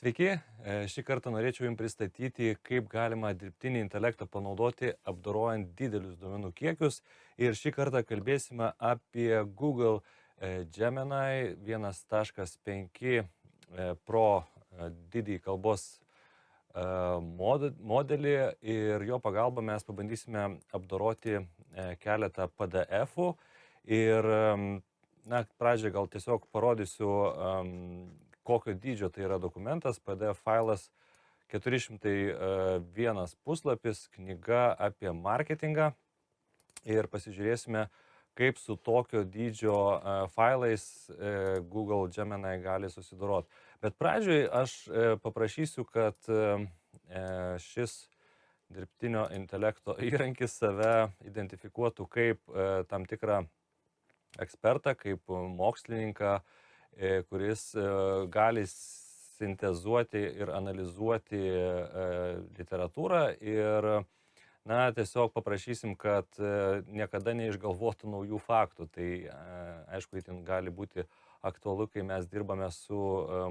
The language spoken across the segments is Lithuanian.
Sveiki, šį kartą norėčiau Jums pristatyti, kaip galima dirbtinį intelektą panaudoti apdorojant didelius duomenų kiekius. Ir šį kartą kalbėsime apie Google Gemini 1.5 Pro didįjį kalbos modelį ir jo pagalba mes pabandysime apdoroti keletą PDF-ų. Ir, pradžiai gal tiesiog parodysiu, kokio dydžio tai yra dokumentas. PDF failas 401 puslapis, knyga apie marketingą. Ir pasižiūrėsime, kaip su tokio dydžio failais Google Gemini gali susidoroti. Bet pradžioj aš paprašysiu, kad šis dirbtinio intelekto įrankis save identifikuotų kaip tam tikrą ekspertą, kaip mokslininką, kuris gali sintezuoti ir analizuoti literatūrą ir tiesiog paprašysim, kad niekada neišgalvotų naujų faktų. Tai aišku, itin gali būti aktualu, kai mes dirbame su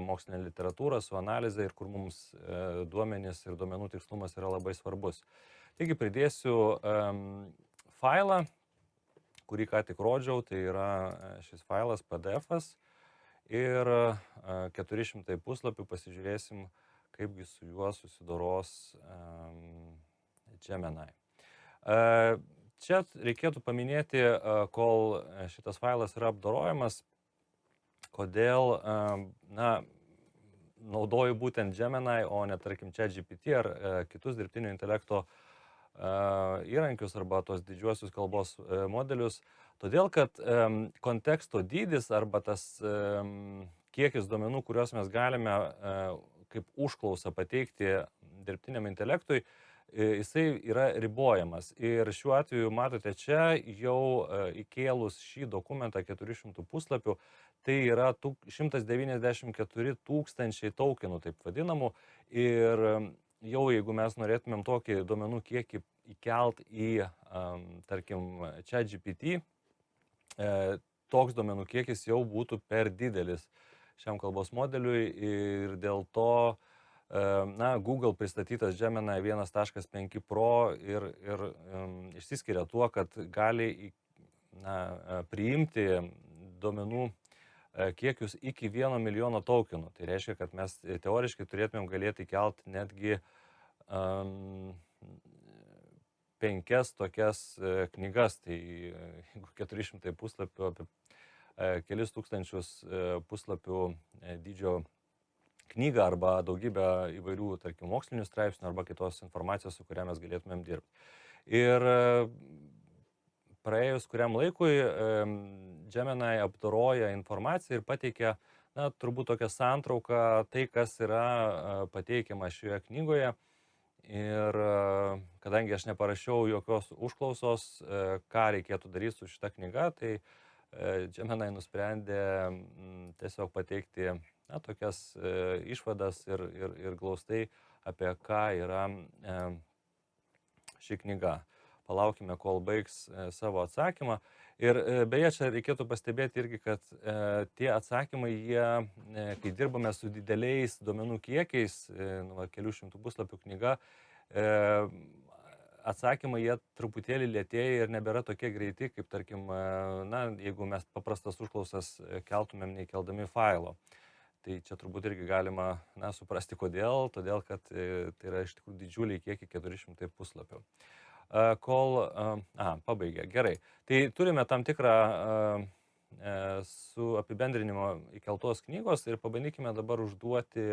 mokslinė literatūra, su analize ir kur mums duomenys ir duomenų tikslumas yra labai svarbus. Taigi pridėsiu failą, kurį ką tik rodžiau, tai yra šis failas PDF-as ir 400 puslapių. Pasižiūrėsim, kaipgi su juo susidoros Gemini. Čia reikėtų paminėti, kol šitas failas yra apdorojamas, kodėl naudoju būtent Gemini, o ne tarkim ChatGPT ar kitus dirbtinio intelekto įrankius arba tos didžiuosius kalbos modelius. Todėl, kad konteksto dydis arba tas kiekis duomenų, kuriuos mes galime kaip užklausą pateikti dirbtiniam intelektui, jisai yra ribojamas. Ir šiuo atveju matote čia jau įkėlus šį dokumentą 400 puslapių, tai yra 194 tūkstančiai tokenų, taip vadinamų. Ir jau jeigu mes norėtumėm tokį duomenų kiekį įkelt į, tarkim, ChatGPT, toks duomenų kiekis jau būtų per didelis šiam kalbos modeliui ir dėl to Google pristatytas Gemini 1.5 Pro ir išsiskiria tuo, kad gali priimti duomenų kiekius iki 1 milijono tokenų. Tai reiškia, kad mes teoriškai turėtumėm galėti kelti netgi 5 tokias knygas. Tai jeigu 400 puslapių, apie kelis tūkstančius puslapių dydžio knygą arba daugybę įvairių, tarkim, mokslinių straipsnių arba kitos informacijos, su kuria mes galėtumėm dirbti. Ir praėjus kuriam laikui Gemini apdoroja informaciją ir pateikia, turbūt tokią santrauką, tai, kas yra pateikiama šioje knygoje. Ir kadangi aš neparašiau jokios užklausos, ką reikėtų daryti su šita knyga, tai Gemini nusprendė tiesiog pateikti tokias išvadas ir glaustai, apie ką yra ši knyga. Palaukime, kol baigs savo atsakymą. Ir beje, čia reikėtų pastebėti irgi, kad tie atsakymai, kai dirbame su dideliais duomenų kiekiais, kelių šimtų puslapių knyga, atsakymai jie truputėlį lėtėja ir nebėra tokie greiti, kaip tarkim, jeigu mes paprastas užklausas keltumėm neįkeldami failo. Tai čia turbūt irgi galima suprasti kodėl, todėl kad tai yra iš tikrųjų didžiuliai kiekiai 400 puslapių. Pabaigė, gerai. Tai turime tam tikrą su apibendrinimo įkeltos knygos ir pabandykime dabar užduoti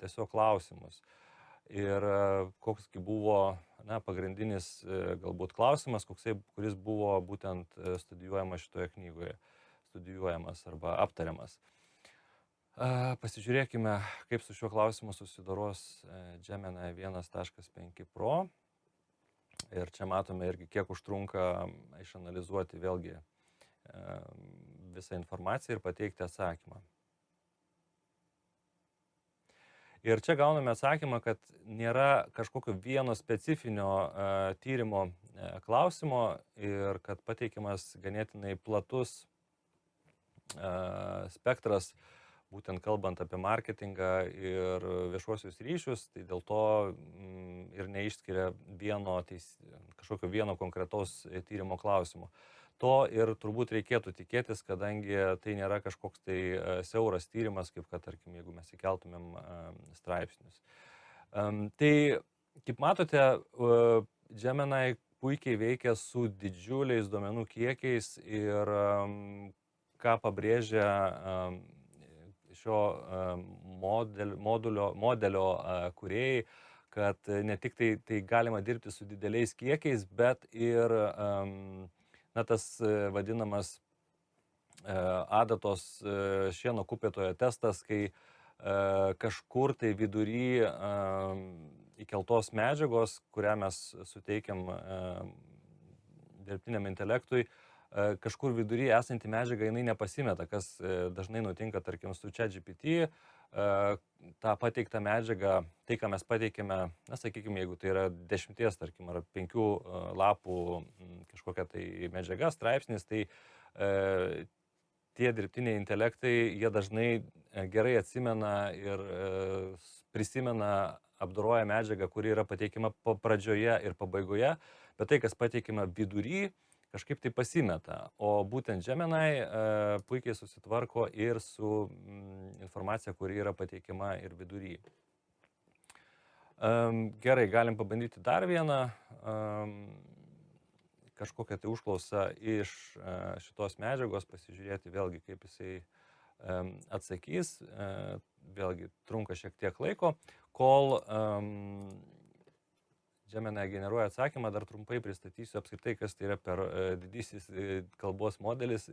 tiesiog klausimus. Ir koksgi buvo pagrindinis galbūt klausimas, kuris buvo būtent studijuojamas šitoje knygoje, studijuojamas arba aptariamas. Pasižiūrėkime, kaip su šiuo klausimu susidoros Gemini 1.5 Pro. Ir čia matome irgi, kiek užtrunka išanalizuoti vėlgi visą informaciją ir pateikti atsakymą. Ir čia gauname atsakymą, kad nėra kažkokio vieno specifinio tyrimo klausimo ir kad pateikiamas ganėtinai platus spektras būtent kalbant apie marketingą ir viešuosius ryšius, tai dėl to ir neišskiria kažkokio vieno konkretaus tyrimo klausimo. To ir turbūt reikėtų tikėtis, kadangi tai nėra kažkoks tai siauras tyrimas, kaip kad, tarkim, jeigu mes įkeltumėm straipsnius. Tai, kaip matote, Gemini puikiai veikia su didžiuliais duomenų kiekiais ir ką pabrėžia šio modelio kūrėjai, kad ne tik tai galima dirbti su dideliais kiekiais, bet ir tas vadinamas adatos šieno kupėtojo testas, kai kažkur tai vidury įkeltos medžiagos, kurią mes suteikiam dirbtiniam intelektui, kažkur vidury esanti medžiaga jinai nepasimeta, kas dažnai nutinka, tarkim, su ChatGPT, tą pateiktą medžiagą, tai, ką mes pateikėme, sakykime, jeigu tai yra 10, tarkim, ar 5 lapų kažkokia tai medžiaga, straipsnis, tai tie dirbtiniai intelektai, jie dažnai gerai atsimena ir prisimena, apdoroja medžiagą, kuri yra pateikima pradžioje ir pabaigoje, bet tai, kas pateikima vidury, kažkaip tai pasimeta, o būtent Gemini puikiai susitvarko ir su informacija, kuri yra pateikiama ir vidury. Gerai, galim pabandyti dar vieną kažkokią tai užklausą iš šitos medžiagos, pasižiūrėti vėlgi, kaip jisai atsakys. Vėlgi trunka šiek tiek laiko, kol Gemini generuoja atsakymą, dar trumpai pristatysiu apskritai, kas tai yra per didysis kalbos modelis.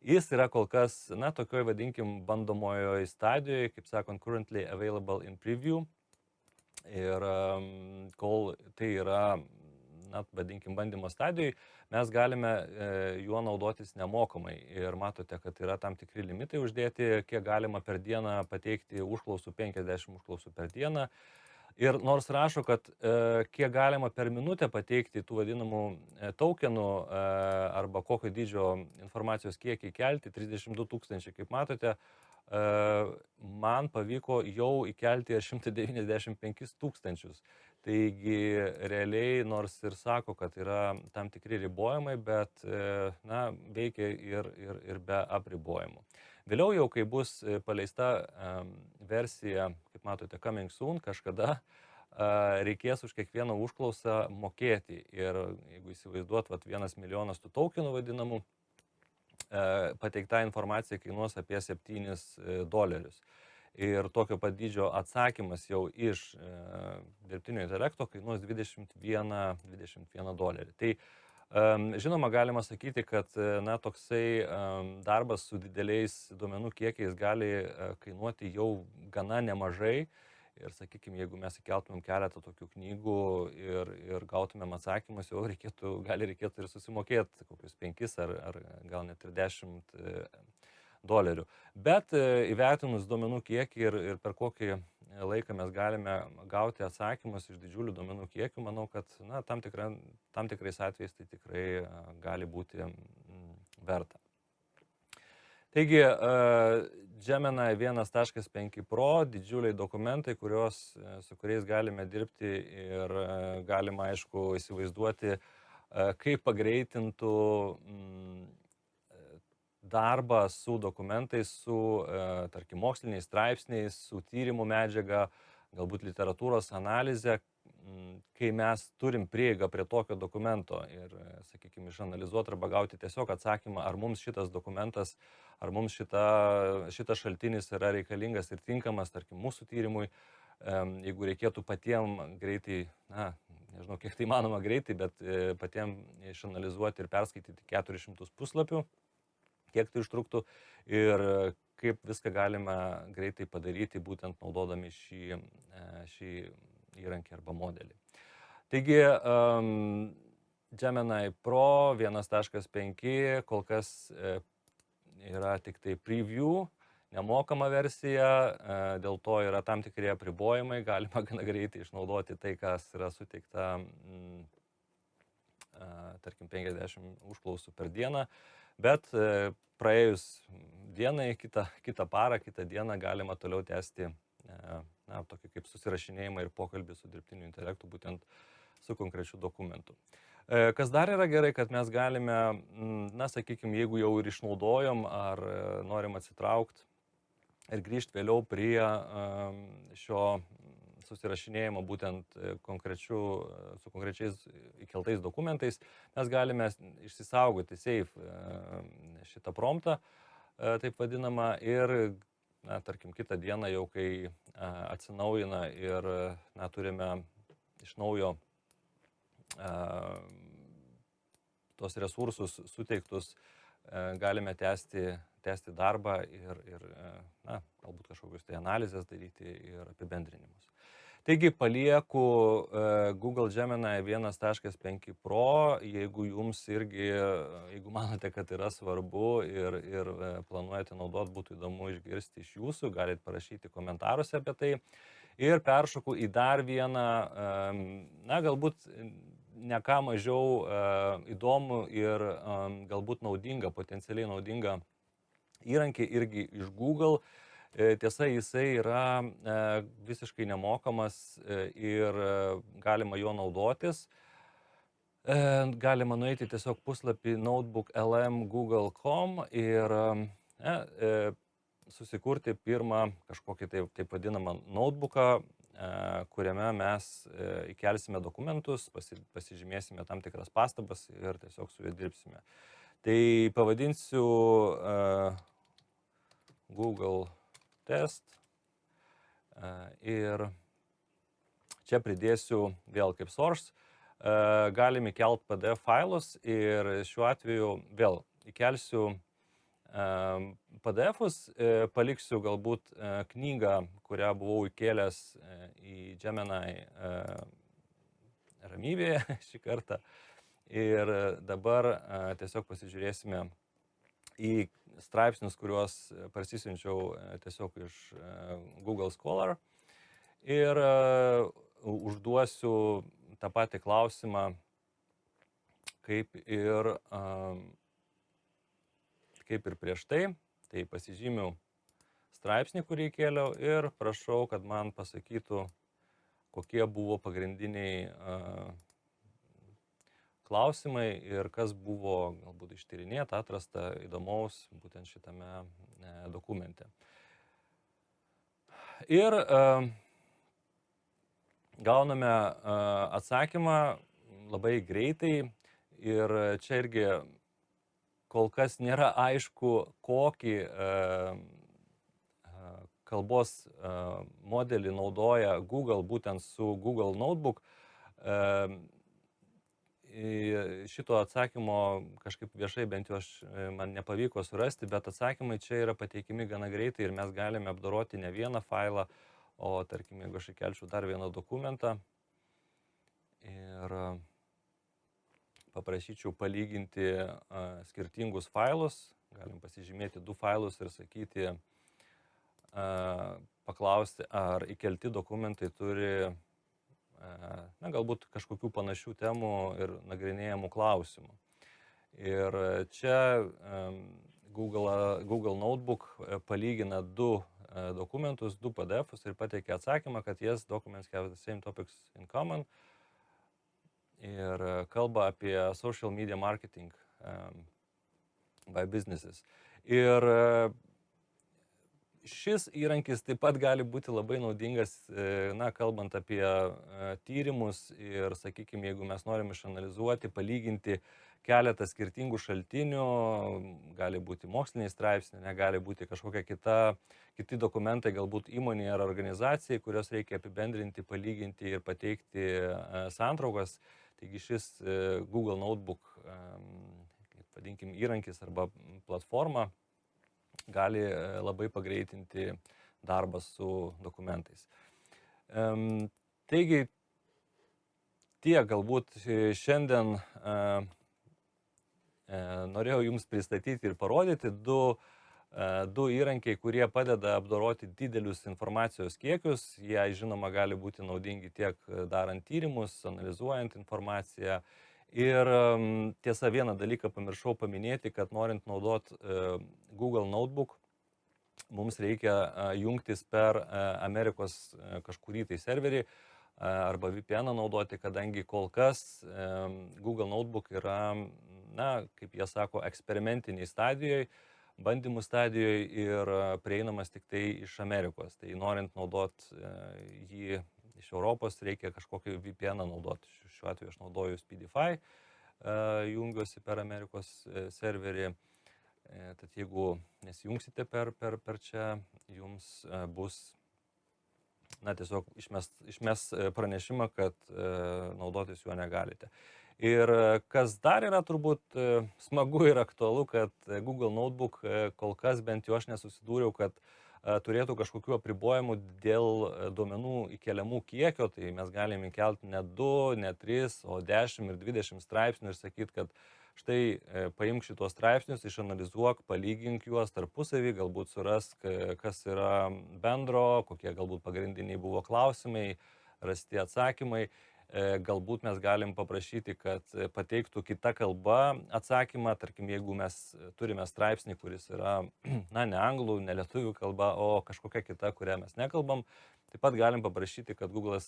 Jis yra kol kas, tokioj, vadinkim, bandomojoje stadijoje, kaip sakant, currently available in preview. Ir kol tai yra, vadinkim, bandymo stadijoje, mes galime juo naudotis nemokamai. Ir matote, kad yra tam tikri limitai uždėti, kiek galima per dieną pateikti užklausų, 50 užklausų per dieną. Ir nors rašo, kad kiek galima per minutę pateikti tų vadinamų tokenų arba kokio dydžio informacijos kiekį kelti, 32 000, kaip matote, man pavyko jau įkelti 195 000. Taigi realiai, nors ir sako, kad yra tam tikri ribojimai, bet veikia ir be apribojimų. Vėliau jau, kai bus paleista versija, kaip matote, coming soon, kažkada reikės už kiekvieną užklausą mokėti. Ir jeigu įsivaizduot, 1 milijonas tų tokenų vadinamų, pateikta informacija kainuos apie $7. Ir tokio pat dydžio atsakymas jau iš dirbtinio intelekto kainuos $21. Tai žinoma, galima sakyti, kad toksai darbas su dideliais duomenų kiekiais gali kainuoti jau gana nemažai. Ir, sakykime, jeigu mes įkeltumėm keletą tokių knygų ir gautumėm atsakymus, jau gali reikėtų ir susimokėti kokius 5 ar gal net ir $10. Bet įvertinus duomenų kiekį ir per kokį laiką mes galime gauti atsakymus iš didžiulių duomenų kiekių, manau, kad tam tikrais atvejais tai tikrai gali būti verta. Taigi, Gemini 1.5 Pro, didžiuliai dokumentai, su kuriais galime dirbti ir galima, aišku, įsivaizduoti, kaip pagreitintų darbą su dokumentais, su, tarkim, moksliniais straipsniais, su tyrimų medžiaga, galbūt literatūros analizė, kai mes turim prieigą prie tokio dokumento ir, sakykime, išanalizuoti arba gauti tiesiog atsakymą, ar mums šitas dokumentas, ar mums šitas šaltinis yra reikalingas ir tinkamas, tarkim, mūsų tyrimui, jeigu reikėtų patiem greitai, nežinau, kiek tai manoma greitai, bet patiem išanalizuoti ir perskaityti 400 puslapių, kiek tai užtruktų ir kaip viską galime greitai padaryti, būtent naudodami šį įrankį arba modelį. Taigi, Gemini Pro 1.5 kol kas yra tik tai preview, nemokama versija, dėl to yra tam tikri apribojimai, galima gana greitai išnaudoti tai, kas yra suteikta, tarkim, 50 užklausų per dieną. bet praėjus dienai, kitą parą, kitą dieną galima toliau tęsti tokį kaip susirašinėjimą ir pokalbį su dirbtiniu intelektu, būtent su konkrečiu dokumentu. Kas dar yra gerai, kad mes galime, sakykime, jeigu jau ir išnaudojom ar norim atsitraukti ir grįžti vėliau prie šio susirašinėjimo būtent su konkrečiais įkeltais dokumentais, mes galime išsisaugoti save šitą promptą, taip vadinamą, ir, tarkim, kitą dieną jau kai atsinaujina ir turime iš naujo tos resursus suteiktus, galime tęsti darbą ir galbūt kažkokius tai analizės daryti ir apibendrinimus. Taigi palieku Google Gemini 1.5 Pro, jeigu jums irgi, jeigu manote, kad yra svarbu ir planuojate naudoti, būtų įdomu išgirsti iš jūsų, galite parašyti komentaruose apie tai. Ir peršoku į dar vieną, galbūt ne ką mažiau įdomų ir galbūt naudingą, potencialiai naudingą įrankį irgi iš Google. Tiesa, jisai yra visiškai nemokamas ir galima juo naudotis. Galima nueiti tiesiog puslapį notebook.lm.google.com ir susikurti pirmą kažkokį taip vadinamą notebooką, kuriame mes įkelsime dokumentus, pasižymėsime tam tikras pastabas ir tiesiog su juo dirbsime. Tai pavadinsiu Google Test ir čia pridėsiu vėl kaip source. Galim įkelt PDF failus ir šiuo atveju vėl įkelsiu PDF-us, paliksiu galbūt knygą, kurią buvau įkėlęs į Gemini ramybėje šį kartą. Ir dabar tiesiog pasižiūrėsime į straipsnius, kuriuos parsisiunčiau tiesiog iš Google Scholar. Ir užduosiu tą patį klausimą, kaip ir prieš tai. Tai pasižymiu straipsnį, kurį įkėliau ir prašau, kad man pasakytų, kokie buvo pagrindiniai klausimai ir kas buvo galbūt ištyrinėta, atrasta įdomaus būtent šitame dokumente. Ir gauname atsakymą labai greitai ir čia irgi kol kas nėra aišku, kokį kalbos modelį naudoja Google būtent su Google Notebook. Šito atsakymo kažkaip viešai bent jau man nepavyko surasti, bet atsakymai čia yra pateikimi gana greitai ir mes galime apdoroti ne vieną failą, o tarkim, jeigu aš įkelčiau dar vieną dokumentą ir paprašyčiau palyginti skirtingus failus, galim pasižymėti 2 failus ir sakyti, paklausti, ar įkelti dokumentai turi galbūt kažkokių panašių temų ir nagrinėjamų klausimų. Ir čia Google Notebook palygina 2 dokumentus, 2 PDF-us ir pateikia atsakymą, kad yes, documents have the same topics in common. Ir kalba apie social media marketing by businesses. Ir šis įrankis taip pat gali būti labai naudingas, kalbant apie tyrimus ir, sakykime, jeigu mes norim išanalizuoti, palyginti keletą skirtingų šaltinių, gali būti moksliniai straipsniai, gali būti kažkokia kiti dokumentai, galbūt įmonė ar organizacijai, kurios reikia apibendrinti, palyginti ir pateikti santraukas. Taigi šis Google Notebook, vadinkim, įrankis arba platforma gali labai pagreitinti darbą su dokumentais. Taigi tiek galbūt šiandien norėjau jums pristatyti ir parodyti 2 įrankiai, kurie padeda apdoroti didelius informacijos kiekius. Jie, žinoma, gali būti naudingi tiek darant tyrimus, analizuojant informaciją Ir tiesa, vieną dalyką pamiršau paminėti, kad norint naudot Google Notebook, mums reikia jungtis per Amerikos kažkurį tai serverį arba VPN naudoti, kadangi kol kas Google Notebook yra, na, kaip jie sako, eksperimentiniai stadijoje, bandymų stadijoje ir prieinamas tik tai iš Amerikos. Tai norint naudot jį iš Europos, reikia kažkokį VPN naudoti. Šiuo atveju aš naudoju Speedify, jungiuosi per Amerikos serverį. Tad jeigu nesijungsite per čia, jums bus, na, tiesiog išmes pranešimą, kad naudotis juo negalite. Ir kas dar yra turbūt smagu ir aktualu, kad Google Notebook kol kas bent jau aš nesusidūriau, kad turėtų kažkokių apribojimų dėl duomenų įkeliamų kiekio, tai mes galime įkelti ne 2, ne 3, o 10 ir 20 straipsnių ir sakyti, kad štai paimk šitos straipsnius, išanalizuok, palygink juos tarpusavį, galbūt surask, kas yra bendro, kokie galbūt pagrindiniai buvo klausimai, rasti atsakymai. Galbūt mes galim paprašyti, kad pateiktų kita kalba atsakymą, tarkim, jeigu mes turime straipsnį, kuris yra, na, ne anglų, ne lietuvių kalba, o kažkokia kita, kurią mes nekalbam. Taip pat galim paprašyti, kad Google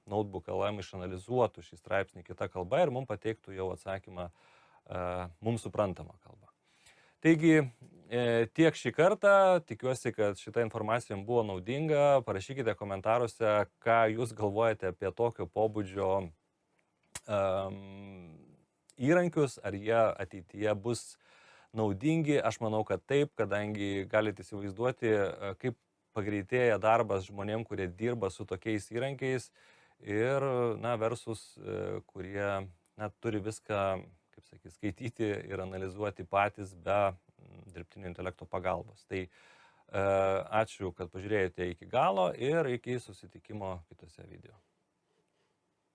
Notebook LM išanalizuotų šį straipsnį kitą kalbą ir mums pateiktų jau atsakymą mums suprantamą kalbą. Taigi, tiek šį kartą, tikiuosi, kad šita informacija jums buvo naudinga. Parašykite komentaruose, ką jūs galvojate apie tokio pobūdžio įrankius, ar jie ateityje bus naudingi. Aš manau, kad taip, kadangi galite įsivaizduoti, kaip pagreitėja darbas žmonėm, kurie dirba su tokiais įrankiais ir, na, versus, kurie, na, turi viską, kaip sakyti, skaityti ir analizuoti patys be dirbtinio intelekto pagalbos. Tai ačiū, kad pažiūrėjote iki galo ir iki susitikimo kitose video.